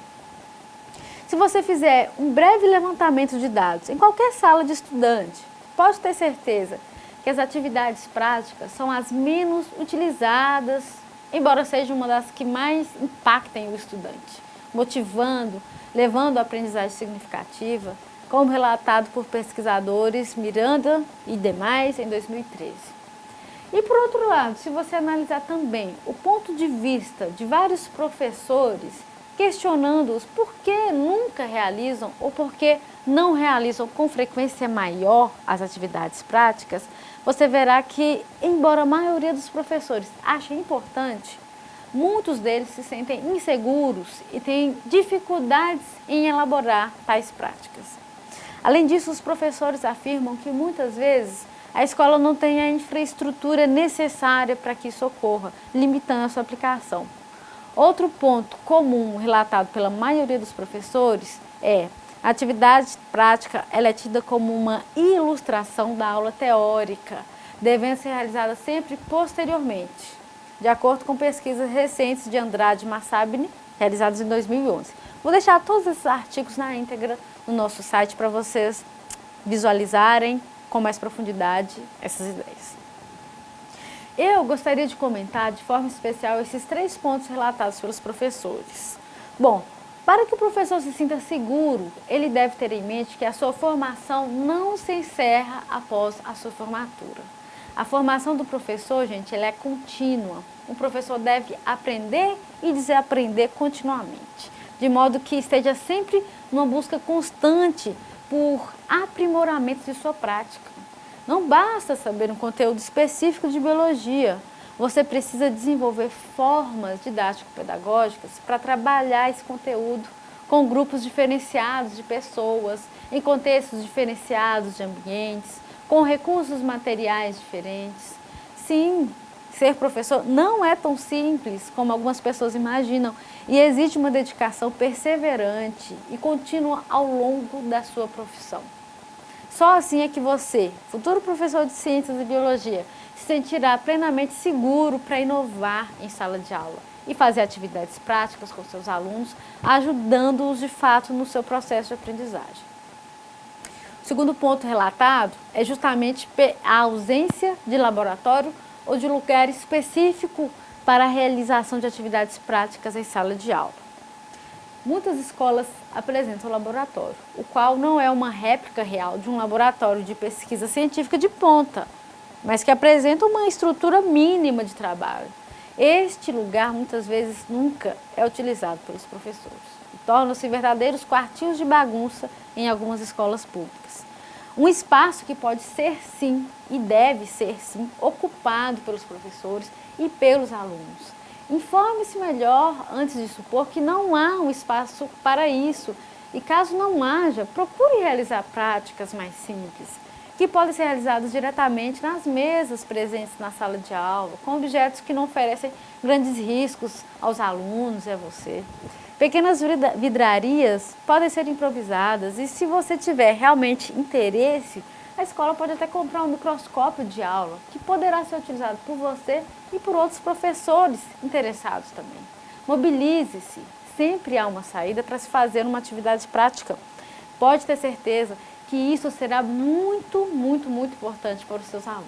[SPEAKER 1] Se você fizer um breve levantamento de dados em qualquer sala de estudante, pode ter certeza que as atividades práticas são as menos utilizadas, embora seja uma das que mais impactem o estudante, motivando, levando a aprendizagem significativa, como relatado por pesquisadores Miranda e demais em 2013. E por outro lado, se você analisar também o ponto de vista de vários professores, questionando-os por que nunca realizam ou por que não realizam com frequência maior as atividades práticas, você verá que, embora a maioria dos professores ache importante, muitos deles se sentem inseguros e têm dificuldades em elaborar tais práticas. Além disso, os professores afirmam que muitas vezes a escola não tem a infraestrutura necessária para que isso ocorra, limitando a sua aplicação. Outro ponto comum relatado pela maioria dos professores é a atividade prática ela é tida como uma ilustração da aula teórica, devendo ser realizada sempre posteriormente, de acordo com pesquisas recentes de Andrade e Massabini, realizadas em 2011. Vou deixar todos esses artigos na íntegra no nosso site para vocês visualizarem com mais profundidade essas ideias. Eu gostaria de comentar de forma especial esses 3 pontos relatados pelos professores. Bom, para que o professor se sinta seguro, ele deve ter em mente que a sua formação não se encerra após a sua formatura. A formação do professor, gente, ela é contínua. O professor deve aprender e desaprender continuamente, de modo que esteja sempre numa busca constante por aprimoramento de sua prática. Não basta saber um conteúdo específico de biologia. Você precisa desenvolver formas didático-pedagógicas para trabalhar esse conteúdo com grupos diferenciados de pessoas, em contextos diferenciados de ambientes, com recursos materiais diferentes. Sim, ser professor não é tão simples como algumas pessoas imaginam e exige uma dedicação perseverante e contínua ao longo da sua profissão. Só assim é que você, futuro professor de ciências e biologia, se sentirá plenamente seguro para inovar em sala de aula e fazer atividades práticas com seus alunos, ajudando-os de fato no seu processo de aprendizagem. O segundo ponto relatado é justamente a ausência de laboratório ou de lugar específico para a realização de atividades práticas em sala de aula. Muitas escolas apresentam laboratório, o qual não é uma réplica real de um laboratório de pesquisa científica de ponta, mas que apresenta uma estrutura mínima de trabalho. Este lugar, muitas vezes, nunca é utilizado pelos professores e tornam-se verdadeiros quartinhos de bagunça em algumas escolas públicas. Um espaço que pode ser, sim, e deve ser, sim, ocupado pelos professores e pelos alunos. Informe-se melhor antes de supor que não há um espaço para isso e, caso não haja, procure realizar práticas mais simples, que podem ser realizadas diretamente nas mesas presentes na sala de aula, com objetos que não oferecem grandes riscos aos alunos e a você. Pequenas vidrarias podem ser improvisadas e, se você tiver realmente interesse, a escola pode até comprar um microscópio de aula, que poderá ser utilizado por você e por outros professores interessados também. Mobilize-se, sempre há uma saída para se fazer uma atividade prática. Pode ter certeza que isso será muito, muito, muito importante para os seus alunos.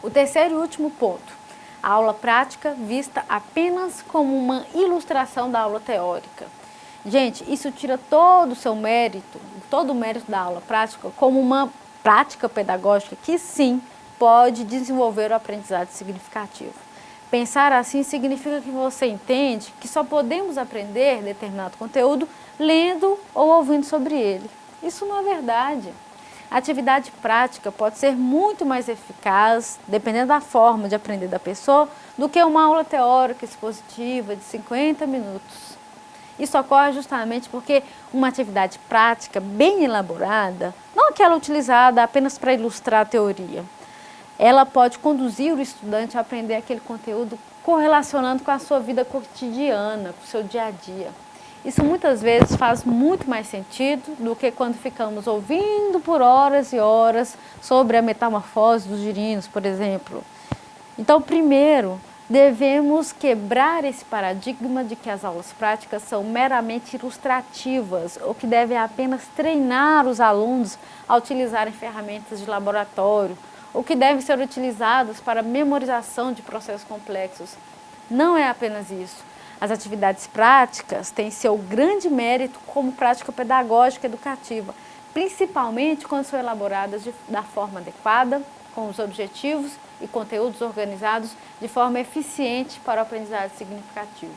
[SPEAKER 1] O terceiro e último ponto, a aula prática vista apenas como uma ilustração da aula teórica. Gente, isso tira todo o seu mérito, todo o mérito da aula prática como uma prática pedagógica que sim pode desenvolver o aprendizado significativo. Pensar assim significa que você entende que só podemos aprender determinado conteúdo lendo ou ouvindo sobre ele. Isso não é verdade. A atividade prática pode ser muito mais eficaz, dependendo da forma de aprender da pessoa, do que uma aula teórica expositiva de 50 minutos. Isso ocorre justamente porque uma atividade prática bem elaborada, não aquela utilizada apenas para ilustrar a teoria, ela pode conduzir o estudante a aprender aquele conteúdo correlacionando com a sua vida cotidiana, com o seu dia a dia. Isso muitas vezes faz muito mais sentido do que quando ficamos ouvindo por horas e horas sobre a metamorfose dos girinos, por exemplo. Então, primeiro, devemos quebrar esse paradigma de que as aulas práticas são meramente ilustrativas ou que devem apenas treinar os alunos a utilizarem ferramentas de laboratório ou que devem ser utilizadas para memorização de processos complexos. Não é apenas isso. As atividades práticas têm seu grande mérito como prática pedagógica educativa, principalmente quando são elaboradas da forma adequada, com os objetivos e conteúdos organizados de forma eficiente para o aprendizado significativo.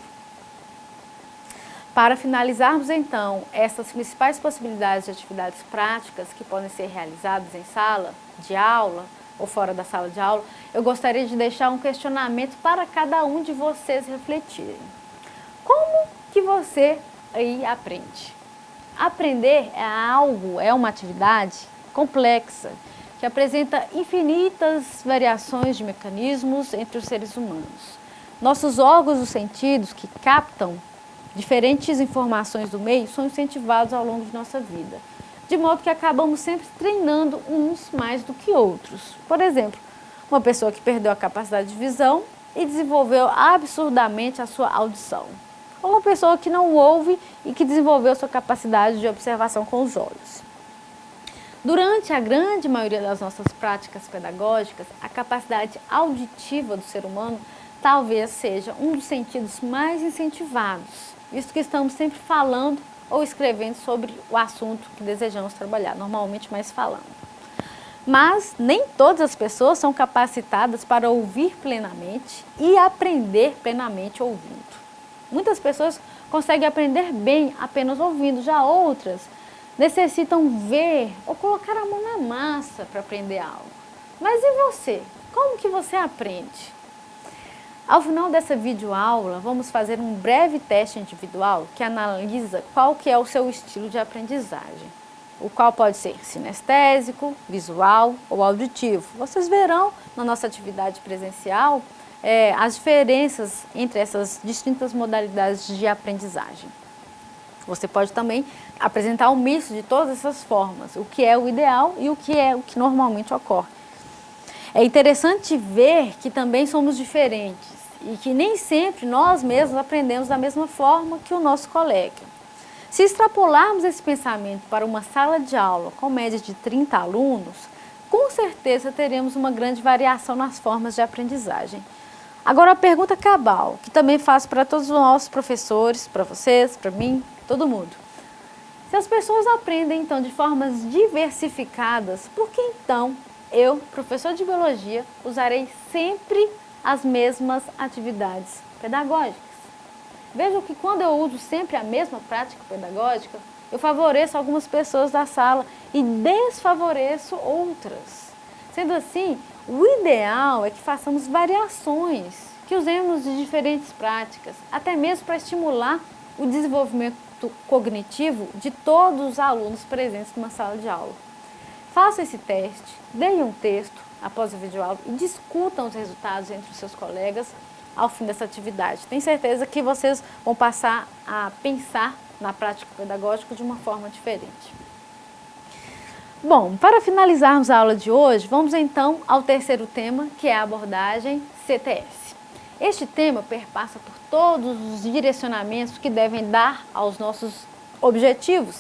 [SPEAKER 1] Para finalizarmos, então, essas principais possibilidades de atividades práticas que podem ser realizadas em sala de aula ou fora da sala de aula, eu gostaria de deixar um questionamento para cada um de vocês refletirem. Como que você aí aprende? Aprender é uma atividade complexa, que apresenta infinitas variações de mecanismos entre os seres humanos. Nossos órgãos dos sentidos, que captam diferentes informações do meio, são incentivados ao longo de nossa vida, de modo que acabamos sempre treinando uns mais do que outros. Por exemplo, uma pessoa que perdeu a capacidade de visão e desenvolveu absurdamente a sua audição. Ou uma pessoa que não ouve e que desenvolveu sua capacidade de observação com os olhos. Durante a grande maioria das nossas práticas pedagógicas, a capacidade auditiva do ser humano talvez seja um dos sentidos mais incentivados, visto que estamos sempre falando ou escrevendo sobre o assunto que desejamos trabalhar, normalmente mais falando. Mas nem todas as pessoas são capacitadas para ouvir plenamente e aprender plenamente ouvindo. Muitas pessoas conseguem aprender bem apenas ouvindo, já outras necessitam ver ou colocar a mão na massa para aprender algo. Mas e você? Como que você aprende? Ao final dessa videoaula, vamos fazer um breve teste individual que analisa qual que é o seu estilo de aprendizagem, o qual pode ser sinestésico, visual ou auditivo. Vocês verão na nossa atividade presencial as diferenças entre essas distintas modalidades de aprendizagem. Você pode também apresentar um misto de todas essas formas, o que é o ideal e o que é o que normalmente ocorre. É interessante ver que também somos diferentes e que nem sempre nós mesmos aprendemos da mesma forma que o nosso colega. Se extrapolarmos esse pensamento para uma sala de aula com média de 30 alunos, com certeza teremos uma grande variação nas formas de aprendizagem. Agora a pergunta cabal, que também faço para todos os nossos professores, para vocês, para mim, todo mundo. Se as pessoas aprendem então de formas diversificadas, por que então eu, professor de biologia, usarei sempre as mesmas atividades pedagógicas? Vejam que quando eu uso sempre a mesma prática pedagógica, eu favoreço algumas pessoas da sala e desfavoreço outras. Sendo assim, o ideal é que façamos variações, que usemos de diferentes práticas, até mesmo para estimular o desenvolvimento cognitivo de todos os alunos presentes numa sala de aula. Faça esse teste, deem um texto após a videoaula e discutam os resultados entre os seus colegas ao fim dessa atividade. Tenho certeza que vocês vão passar a pensar na prática pedagógica de uma forma diferente. Bom, para finalizarmos a aula de hoje, vamos então ao terceiro tema, que é a abordagem CTS. Este tema perpassa por todos os direcionamentos que devem dar aos nossos objetivos,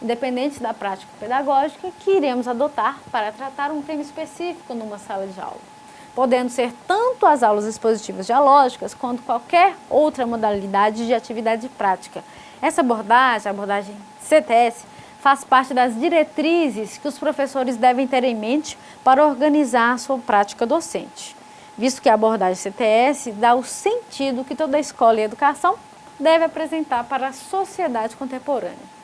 [SPEAKER 1] independentes da prática pedagógica que iremos adotar para tratar um tema específico numa sala de aula, podendo ser tanto as aulas expositivas dialógicas quanto qualquer outra modalidade de atividade prática. Essa abordagem, a abordagem CTS, faz parte das diretrizes que os professores devem ter em mente para organizar a sua prática docente, visto que a abordagem CTS dá o sentido que toda escola e educação deve apresentar para a sociedade contemporânea.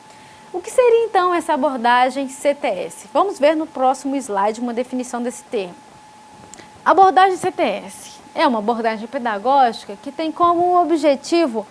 [SPEAKER 1] O que seria então essa abordagem CTS? Vamos ver no próximo slide uma definição desse termo. A abordagem CTS é uma abordagem pedagógica que tem como objetivo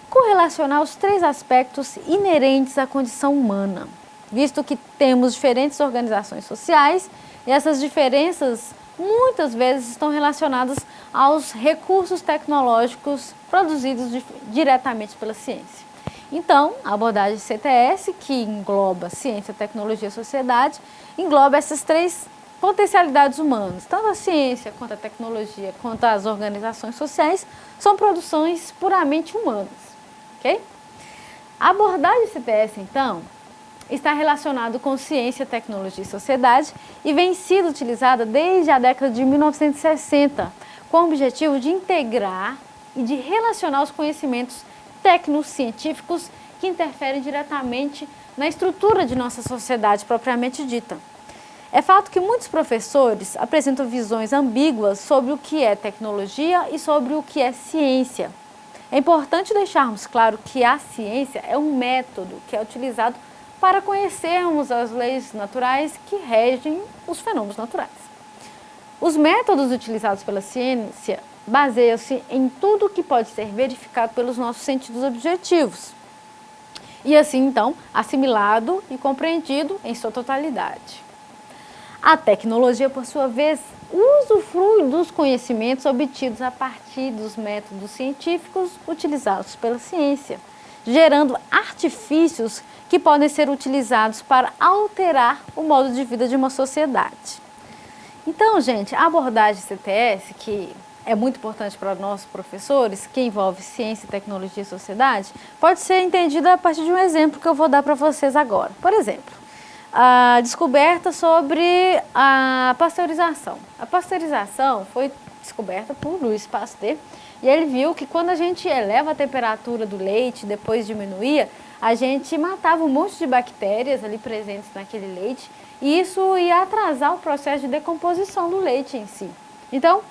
[SPEAKER 1] correlacionar os três aspectos inerentes à condição humana, visto que temos diferentes organizações sociais e essas diferenças muitas vezes estão relacionadas aos recursos tecnológicos produzidos diretamente pela ciência. Então, a abordagem CTS, que engloba ciência, tecnologia e sociedade, engloba essas três potencialidades humanas. Tanto a ciência, quanto a tecnologia, quanto as organizações sociais são produções puramente humanas. Okay? A abordagem CTS, então, está relacionado com ciência, tecnologia e sociedade e vem sido utilizada desde a década de 1960 com o objetivo de integrar e de relacionar os conhecimentos tecnocientíficos que interferem diretamente na estrutura de nossa sociedade propriamente dita. É fato que muitos professores apresentam visões ambíguas sobre o que é tecnologia e sobre o que é ciência. É importante deixarmos claro que a ciência é um método que é utilizado para conhecermos as leis naturais que regem os fenômenos naturais. Os métodos utilizados pela ciência baseiam-se em tudo que pode ser verificado pelos nossos sentidos objetivos e assim, então, assimilado e compreendido em sua totalidade. A tecnologia, por sua vez, usufrui dos conhecimentos obtidos a partir dos métodos científicos utilizados pela ciência, gerando artifícios que podem ser utilizados para alterar o modo de vida de uma sociedade. Então, gente, a abordagem CTS, que é muito importante para nós professores, que envolve ciência, tecnologia e sociedade, pode ser entendida a partir de um exemplo que eu vou dar para vocês agora. Por exemplo, a descoberta sobre a pasteurização. A pasteurização foi descoberta por Louis Pasteur e ele viu que quando a gente eleva a temperatura do leite, depois diminuía, a gente matava um monte de bactérias ali presentes naquele leite e isso ia atrasar o processo de decomposição do leite em si. Então,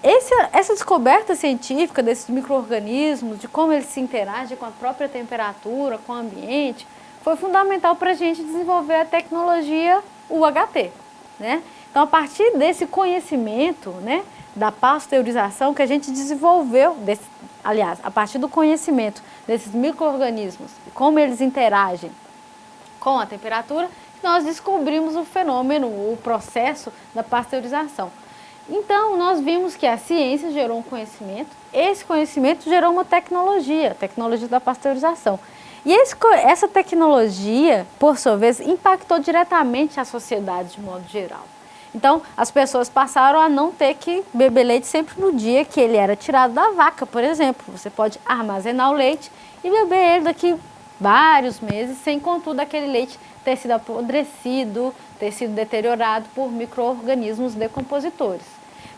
[SPEAKER 1] essa descoberta científica desses micro-organismos, de como eles se interagem com a própria temperatura, com o ambiente, foi fundamental para a gente desenvolver a tecnologia UHT, né? Então, a partir desse conhecimento, né, da pasteurização que a gente desenvolveu, aliás, a partir do conhecimento desses micro-organismos, como eles interagem com a temperatura, nós descobrimos o fenômeno, o processo da pasteurização. Então, nós vimos que a ciência gerou um conhecimento, esse conhecimento gerou uma tecnologia, a tecnologia da pasteurização. E essa tecnologia, por sua vez, impactou diretamente a sociedade de modo geral. Então, as pessoas passaram a não ter que beber leite sempre no dia que ele era tirado da vaca, por exemplo. Você pode armazenar o leite e beber ele daqui vários meses, sem contudo aquele leite ter sido apodrecido, ter sido deteriorado por micro-organismos decompositores.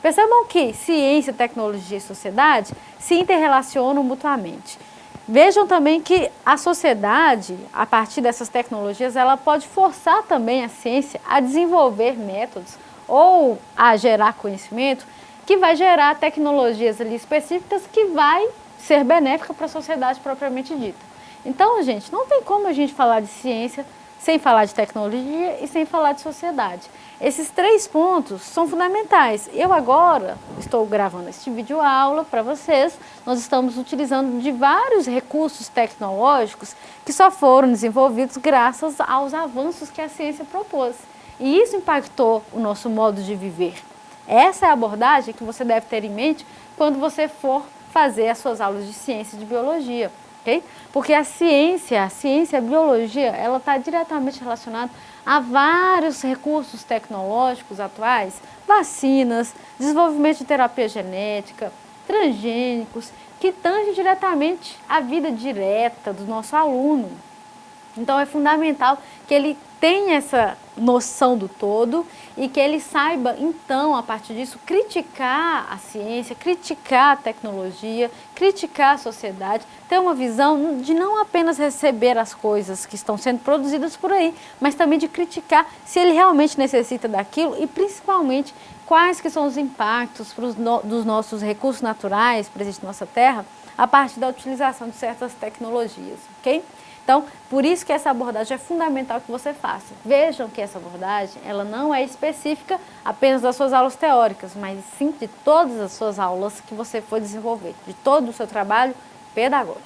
[SPEAKER 1] Percebam que ciência, tecnologia e sociedade se interrelacionam mutuamente. Vejam também que a sociedade, a partir dessas tecnologias, ela pode forçar também a ciência a desenvolver métodos ou a gerar conhecimento que vai gerar tecnologias ali específicas que vai ser benéfica para a sociedade propriamente dita. Então, gente, não tem como a gente falar de ciência sem falar de tecnologia e sem falar de sociedade. Esses três pontos são fundamentais. Eu agora estou gravando este vídeo aula para vocês. Nós estamos utilizando de vários recursos tecnológicos que só foram desenvolvidos graças aos avanços que a ciência propôs. E isso impactou o nosso modo de viver. Essa é a abordagem que você deve ter em mente quando você for fazer as suas aulas de ciência e de biologia. Okay? Porque a ciência, a biologia, ela está diretamente relacionada a vários recursos tecnológicos atuais, vacinas, desenvolvimento de terapia genética, transgênicos, que tangem diretamente a vida direta do nosso aluno. Então é fundamental que ele tenha essa noção do todo e que ele saiba, então, a partir disso, criticar a ciência, criticar a tecnologia, criticar a sociedade, ter uma visão de não apenas receber as coisas que estão sendo produzidas por aí, mas também de criticar se ele realmente necessita daquilo e, principalmente, quais que são os impactos dos nossos recursos naturais presentes na nossa terra a partir da utilização de certas tecnologias, ok? Então, por isso que essa abordagem é fundamental que você faça. Vejam que essa abordagem, ela não é específica apenas das suas aulas teóricas, mas sim de todas as suas aulas que você for desenvolver, de todo o seu trabalho pedagógico.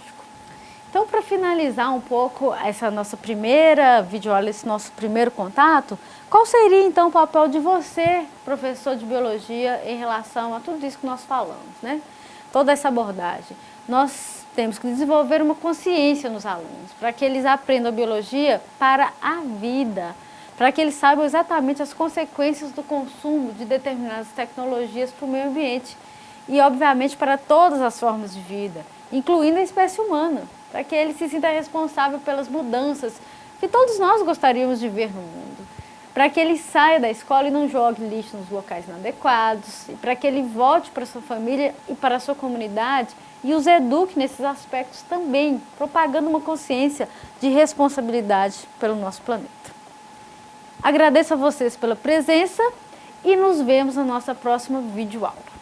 [SPEAKER 1] Então, para finalizar um pouco essa nossa primeira videoaula, esse nosso primeiro contato, qual seria então o papel de você, professor de biologia, em relação a tudo isso que nós falamos, né? Toda essa abordagem. Nós temos que desenvolver uma consciência nos alunos, para que eles aprendam biologia para a vida, para que eles saibam exatamente as consequências do consumo de determinadas tecnologias para o meio ambiente e, obviamente, para todas as formas de vida, incluindo a espécie humana, para que ele se sinta responsável pelas mudanças que todos nós gostaríamos de ver no mundo, para que ele saia da escola e não jogue lixo nos locais inadequados, e para que ele volte para sua família e para a sua comunidade e os eduque nesses aspectos também, propagando uma consciência de responsabilidade pelo nosso planeta. Agradeço a vocês pela presença e nos vemos na nossa próxima videoaula.